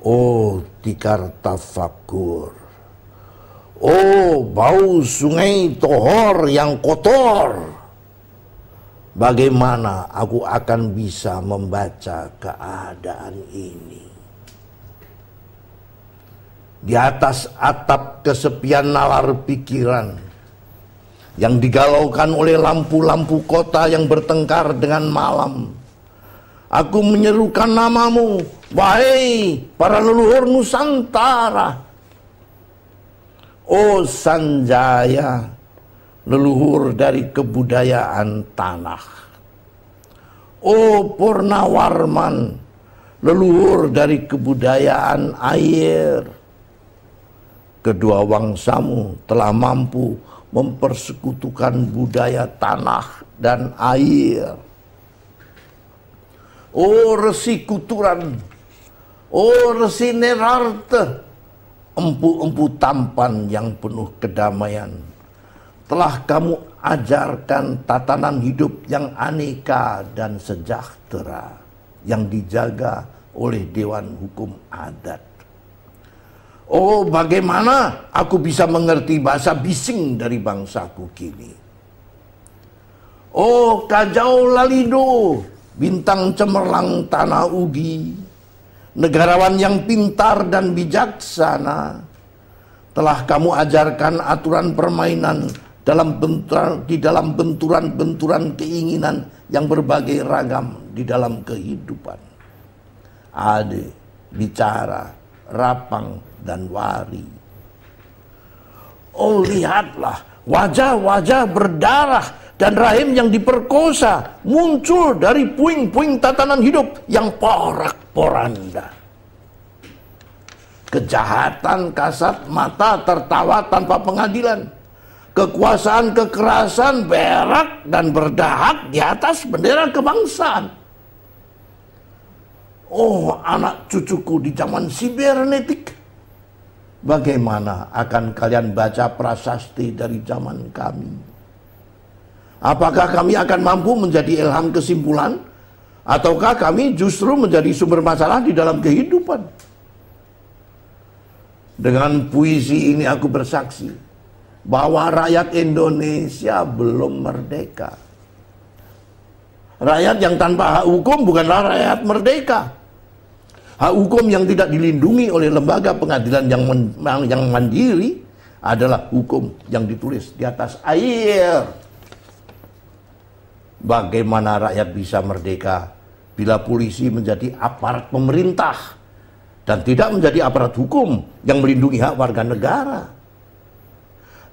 Oh tikar tafakur, oh bau sungai Tohor yang kotor, bagaimana aku akan bisa membaca keadaan ini? Di atas atap kesepian nalar pikiran yang digalaukan oleh lampu-lampu kota yang bertengkar dengan malam, aku menyerukan namamu, wahai para leluhur Nusantara. Oh Sanjaya, leluhur dari kebudayaan tanah. Oh Purnawarman, leluhur dari kebudayaan air. Kedua wangsamu telah mampu mempersekutukan budaya tanah dan air. Oh Resi Kuturan, oh Resi Nerarte, empu-empu tampan yang penuh kedamaian, telah kamu ajarkan tatanan hidup yang aneka dan sejahtera yang dijaga oleh Dewan Hukum Adat. Oh bagaimana aku bisa mengerti bahasa bising dari bangsaku kini. Oh Kajau Lalido, bintang cemerlang tanah Ugi, negarawan yang pintar dan bijaksana, telah kamu ajarkan aturan permainan di dalam benturan-benturan keinginan yang berbagai ragam di dalam kehidupan. Ade, bicara, rapang, dan wari. Oh lihatlah, wajah-wajah berdarah dan rahim yang diperkosa muncul dari puing-puing tatanan hidup yang porak-poranda. Kejahatan kasat mata tertawa tanpa pengadilan. Kekuasaan kekerasan berak dan berdahak di atas bendera kebangsaan. Oh anak cucuku di zaman sibernetik, bagaimana akan kalian baca prasasti dari zaman kami? Apakah kami akan mampu menjadi ilham kesimpulan, ataukah kami justru menjadi sumber masalah di dalam kehidupan? Dengan puisi ini aku bersaksi bahwa rakyat Indonesia belum merdeka. Rakyat yang tanpa hak hukum bukanlah rakyat merdeka. Hak hukum yang tidak dilindungi oleh lembaga pengadilan yang mandiri adalah hukum yang ditulis di atas air. Bagaimana rakyat bisa merdeka bila polisi menjadi aparat pemerintah dan tidak menjadi aparat hukum yang melindungi hak warga negara?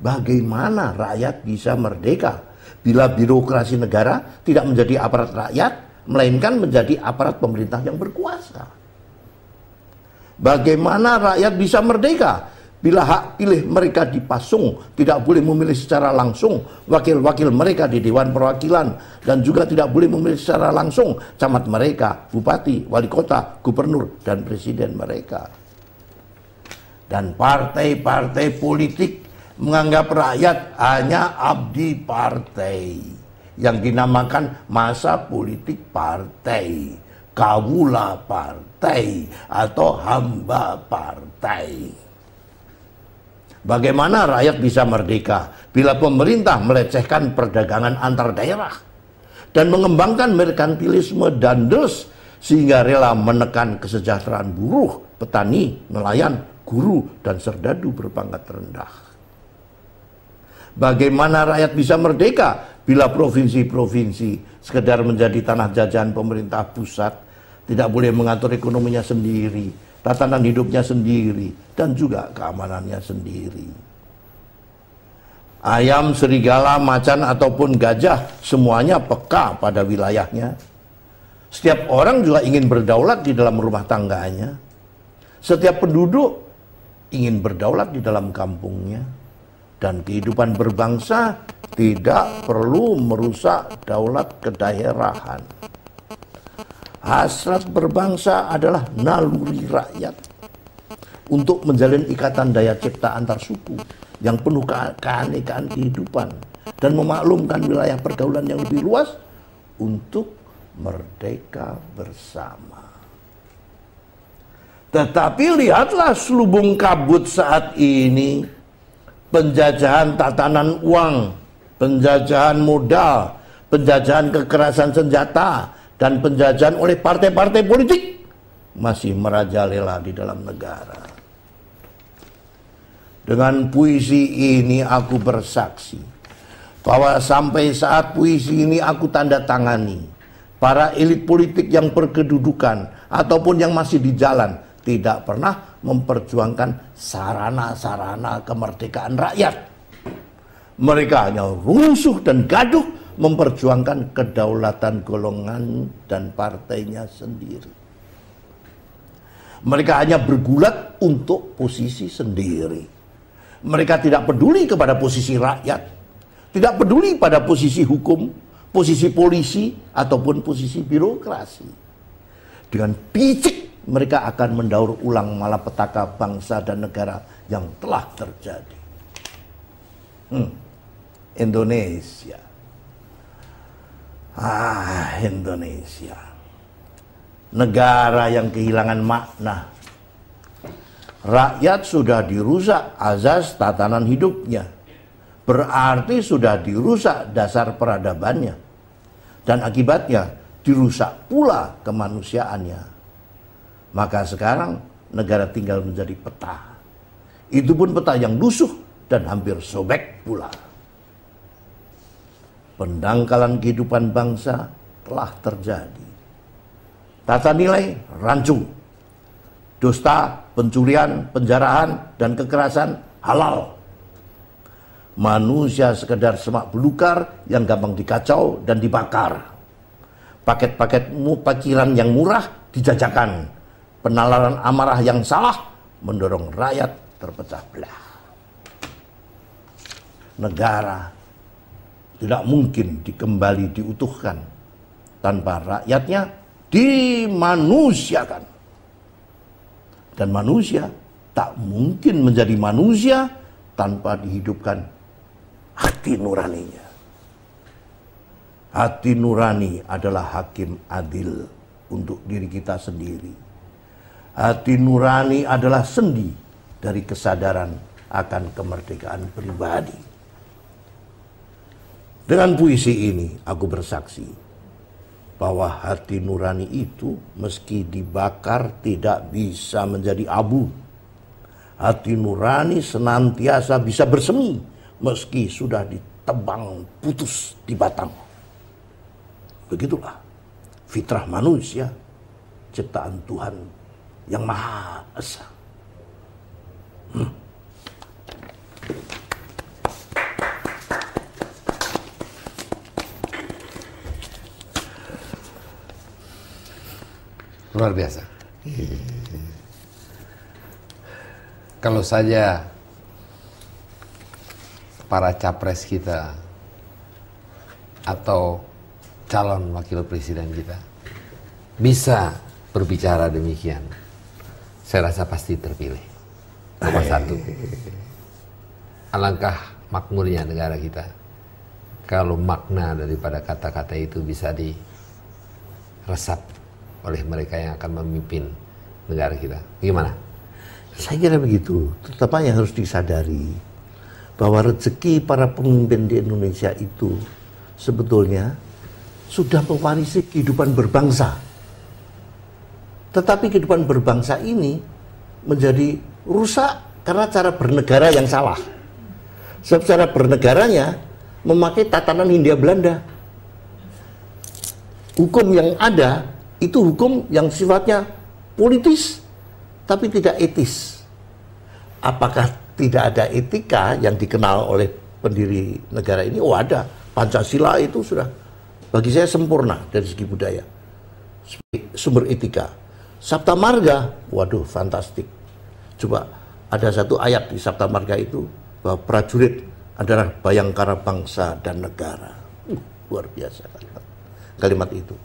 Bagaimana rakyat bisa merdeka bila birokrasi negara tidak menjadi aparat rakyat, melainkan menjadi aparat pemerintah yang berkuasa? Bagaimana rakyat bisa merdeka bila hak pilih mereka dipasung, tidak boleh memilih secara langsung wakil-wakil mereka di Dewan Perwakilan, dan juga tidak boleh memilih secara langsung camat mereka, bupati, wali kota, gubernur, dan presiden mereka? Dan partai-partai politik menganggap rakyat hanya abdi partai yang dinamakan masa politik partai, kawula partai, atau hamba partai. Bagaimana rakyat bisa merdeka bila pemerintah melecehkan perdagangan antar daerah dan mengembangkan merkantilisme dandes sehingga rela menekan kesejahteraan buruh, petani, nelayan, guru, dan serdadu berpangkat rendah? Bagaimana rakyat bisa merdeka bila provinsi-provinsi sekedar menjadi tanah jajahan pemerintah pusat, tidak boleh mengatur ekonominya sendiri, tatanan hidupnya sendiri, dan juga keamanannya sendiri? Ayam, serigala, macan, ataupun gajah semuanya peka pada wilayahnya. Setiap orang juga ingin berdaulat di dalam rumah tangganya. Setiap penduduk ingin berdaulat di dalam kampungnya. Dan kehidupan berbangsa tidak perlu merusak daulat kedaerahan. Hasrat berbangsa adalah naluri rakyat untuk menjalin ikatan daya cipta antar suku yang penuh keanekaan kehidupan dan memaklumkan wilayah pergaulan yang lebih luas untuk merdeka bersama. Tetapi lihatlah selubung kabut saat ini. Penjajahan tatanan uang, penjajahan modal, penjajahan kekerasan senjata, dan penjajahan oleh partai-partai politik masih merajalela di dalam negara. Dengan puisi ini aku bersaksi bahwa sampai saat puisi ini aku tanda tangani, para elit politik yang berkedudukan ataupun yang masih di jalan tidak pernah memperjuangkan sarana-sarana kemerdekaan rakyat. Mereka hanya rusuh dan gaduh memperjuangkan kedaulatan golongan dan partainya sendiri. Mereka hanya bergulat untuk posisi sendiri. Mereka tidak peduli kepada posisi rakyat, tidak peduli pada posisi hukum, posisi polisi, ataupun posisi birokrasi. Dengan picik mereka akan mendaur ulang malapetaka bangsa dan negara yang telah terjadi. Indonesia. Indonesia. Negara yang kehilangan makna. Rakyat sudah dirusak azas tatanan hidupnya. Berarti sudah dirusak dasar peradabannya. Dan akibatnya dirusak pula kemanusiaannya. Maka sekarang negara tinggal menjadi peta. Itu pun peta yang lusuh dan hampir sobek pula. Pendangkalan kehidupan bangsa telah terjadi. Tata nilai rancu. Dusta, pencurian, penjarahan, dan kekerasan halal. Manusia sekedar semak belukar yang gampang dikacau dan dibakar. Paket-paket pikiran yang murah dijajakan. Penalaran amarah yang salah mendorong rakyat terpecah belah. Negara tidak mungkin dikembali diutuhkan tanpa rakyatnya dimanusiakan. Dan manusia tak mungkin menjadi manusia tanpa dihidupkan hati nuraninya. Hati nurani adalah hakim adil untuk diri kita sendiri. Hati nurani adalah sendi dari kesadaran akan kemerdekaan pribadi. Dengan puisi ini aku bersaksi bahwa hati nurani itu meski dibakar tidak bisa menjadi abu. Hati nurani senantiasa bisa bersemi meski sudah ditebang putus di batang. Begitulah fitrah manusia, ciptaan Tuhan yang Maha Esa. Luar biasa. Kalau saja para capres kita atau calon wakil presiden kita bisa berbicara demikian, saya rasa pasti terpilih. Nomor satu. Alangkah makmurnya negara kita kalau makna daripada kata-kata itu bisa diresap oleh mereka yang akan memimpin negara kita. Gimana? Saya kira begitu. Terutama yang harus disadari bahwa rezeki para pemimpin di Indonesia itu sebetulnya sudah mewarisi kehidupan berbangsa. Tetapi kehidupan berbangsa ini menjadi rusak karena cara bernegara yang salah. Sebab cara bernegaranya memakai tatanan Hindia Belanda. Hukum yang ada itu hukum yang sifatnya politis tapi tidak etis. Apakah tidak ada etika yang dikenal oleh pendiri negara ini? Oh ada. Pancasila itu sudah bagi saya sempurna dari segi budaya. Sumber etika. Sabta Marga, waduh fantastik. Coba ada satu ayat di Sabta Marga itu bahwa prajurit adalah bayangkara bangsa dan negara. Luar biasa kalimat itu.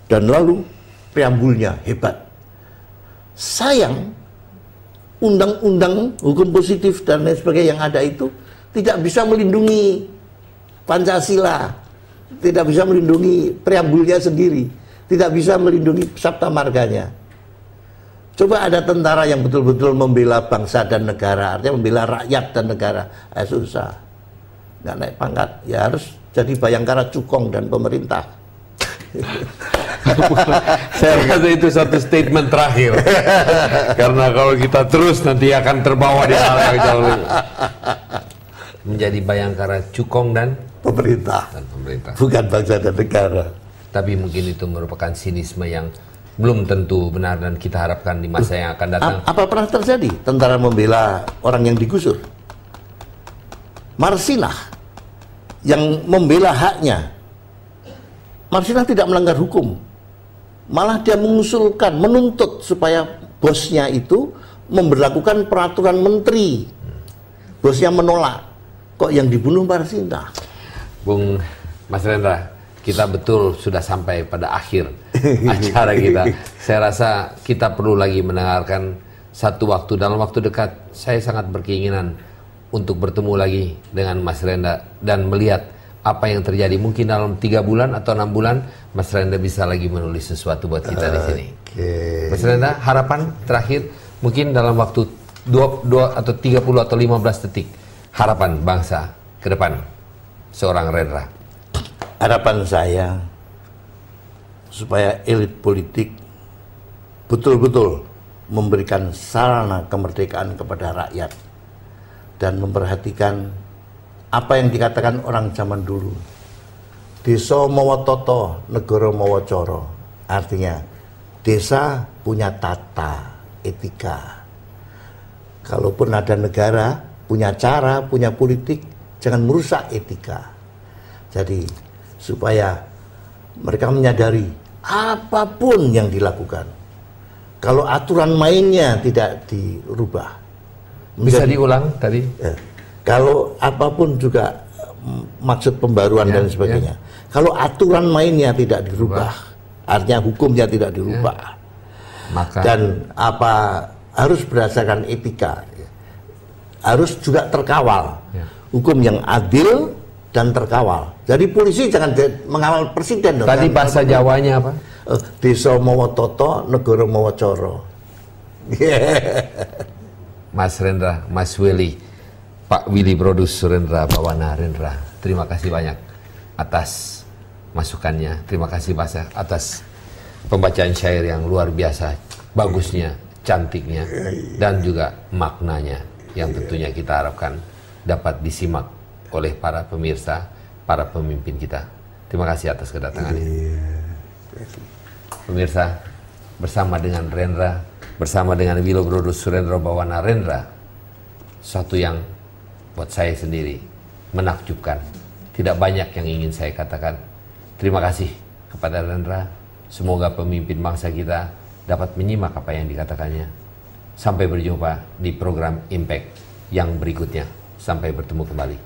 Dan lalu preambulnya hebat. Sayang undang-undang hukum positif dan lain sebagainya yang ada itu tidak bisa melindungi Pancasila, tidak bisa melindungi preambulnya sendiri, tidak bisa melindungi Sabta Marganya. Coba ada tentara yang betul-betul membela bangsa dan negara, artinya membela rakyat dan negara, susah. Nggak naik pangkat, ya harus jadi Bayangkara Cukong dan pemerintah. Saya rasa itu satu statement terakhir. Karena kalau kita terus nanti akan terbawa di hal yang jauh lebih. Menjadi Bayangkara Cukong dan pemerintah. Bukan bangsa dan negara. Tapi mungkin itu merupakan sinisme yang belum tentu benar dan kita harapkan di masa yang akan datang. Apa pernah terjadi tentara membela orang yang digusur? Marsinah yang membela haknya. Marsinah tidak melanggar hukum. Malah dia mengusulkan, menuntut supaya bosnya itu memberlakukan peraturan menteri. Bosnya menolak. Kok yang dibunuh Marsinah? Bung Mas Rendra, kita betul sudah sampai pada akhir acara kita. Saya rasa kita perlu lagi mendengarkan satu waktu, dalam waktu dekat. Saya sangat berkeinginan untuk bertemu lagi dengan Mas Rendra dan melihat apa yang terjadi. Mungkin dalam 3 bulan atau 6 bulan Mas Rendra bisa lagi menulis sesuatu buat kita di sini. Mas Rendra, harapan terakhir mungkin dalam waktu 2 atau 30 atau 15 detik. Harapan bangsa ke depan seorang Rendra. Harapan saya supaya elit politik betul-betul memberikan sarana kemerdekaan kepada rakyat dan memperhatikan apa yang dikatakan orang zaman dulu. Desa mawa tata, negara mawa cara. Artinya desa punya tata, etika. Kalaupun ada negara, punya cara, punya politik, jangan merusak etika. Jadi supaya mereka menyadari apapun yang dilakukan, kalau aturan mainnya tidak dirubah. Bisa diulang tadi? Kalau apapun juga maksud pembaruan dan sebagainya. Kalau aturan mainnya tidak dirubah, artinya hukumnya tidak dirubah. Maka dan apa harus berdasarkan etika. Harus juga terkawal. Hukum yang adil dan terkawal. Jadi polisi jangan mengawal presiden. Tadi bahasa Jawanya apa? Desa mawa tata, negara mawa cara. Mas Rendra, Mas Willy, Pak Willy Brodus Rendra Bawana Rendra, terima kasih banyak atas masukannya. Terima kasih bahasa atas pembacaan syair yang luar biasa, bagusnya, cantiknya, dan juga maknanya yang tentunya kita harapkan dapat disimak oleh para pemirsa, para pemimpin kita. Terima kasih atas kedatangannya. Pemirsa, bersama dengan Rendra, bersama dengan Willy Brodus Rendra Bawana Rendra, suatu yang buat saya sendiri menakjubkan. Tidak banyak yang ingin saya katakan. Terima kasih kepada Rendra. Semoga pemimpin bangsa kita dapat menyimak apa yang dikatakannya. Sampai berjumpa di program Impact yang berikutnya. Sampai bertemu kembali.